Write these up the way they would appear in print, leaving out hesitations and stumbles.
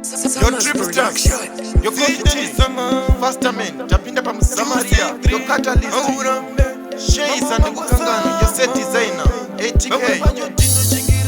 Your trip starts. Your coffee faster man. Tapinda pa Musamaria. Your catalyst. Haurambe. Shades and Bukangano. Your set designer. ATK.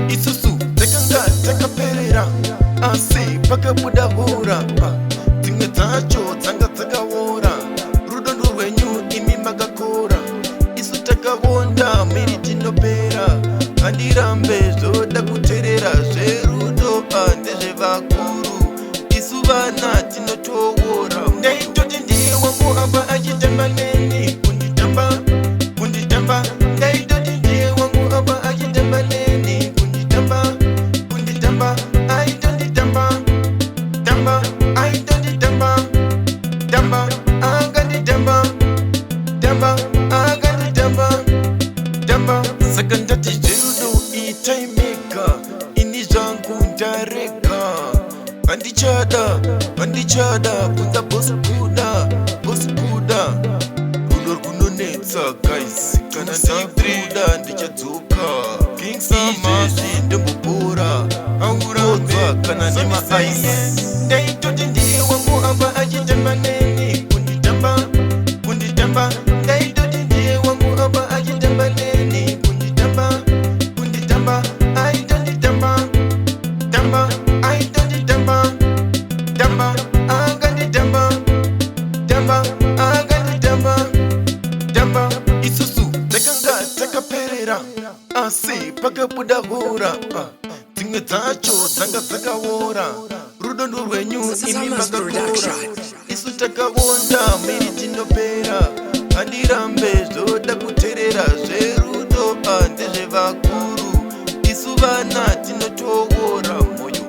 Isusu, tekanga, tekaperera. Asi, paka buda hura. Tinga tacho, tanga taka wora. Rudondo wenyu, imi magakora. Isu taka wonda, miriti no pera. Haurambe, zoda kuterera. Zerudo, ande vakuru. Isu bana, tino to wora. Neito tindi, wangu aba ajitamba neni. Kunditamba, kunditamba. Neito tindi, wangu aba ajitamba neni. Kunditamba, kunditamba. I don't tamba, tamba. I don't tamba, tamba. I got the tamba, tamba. I got the tamba, tamba. Sakanda tijerudo itaimeka. Inizangu ndareka. Andichada, puta boss kuda. Ulor kunonetsa guys. Kana sigruda ndichatuka. King Samaz ndembupura. Haurambe kana nema ice. Neito tindi wangu aba ajitamba neni. Kunditamba. Neito tindi wangu aba ajitamba neni. Kunditamba. I don't tamba, tamba. I don't tamba, tamba. I got the tamba, tamba. I got the tamba. Isusu, tekanga, tekaperera. Asi, paka buda hura. Tinga tacho, tanga taka wora. Rudondo wenyu, imi magakora. Isu taka wonda, miriti no pera. Haurambe, zoda kuterera. Zerudo, ande vakuru. Isu bana, tino to wora moyo.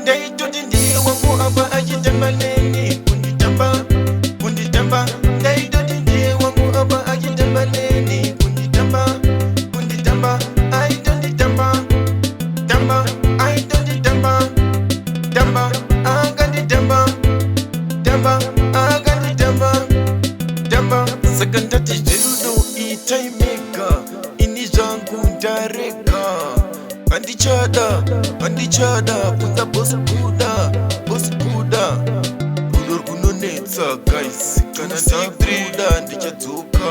Neito tindi wangu aba ajitamba neni. Kunditamba. Neito tindi wangu aba ajitamba neni. Kunditamba. I don't tamba, tamba. I don't tamba, tamba. I got the tamba, I got the tamba. Sakanda tijerudo itaimeka. Inizangu ndareka. Andichada, puta boss kuda. Ulor kunonetsa guys. Kana sigruda ndichatuka.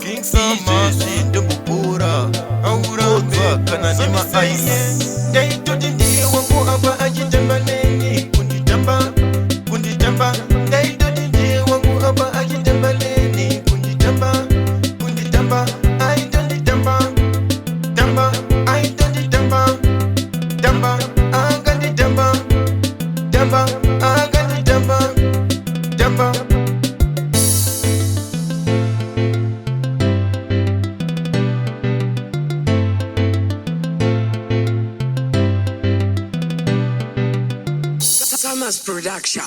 King Samaz ndembupura. Haurambe kana nema ice. Neito tindi wangu aba ajitamba neni. Kunditamba. Neito tindi wangu aba ajitamba neni. Kunditamba. I don't tamba, tamba. I don't tamba, tamba. I got the tamba. I got the tamba. Samaz production.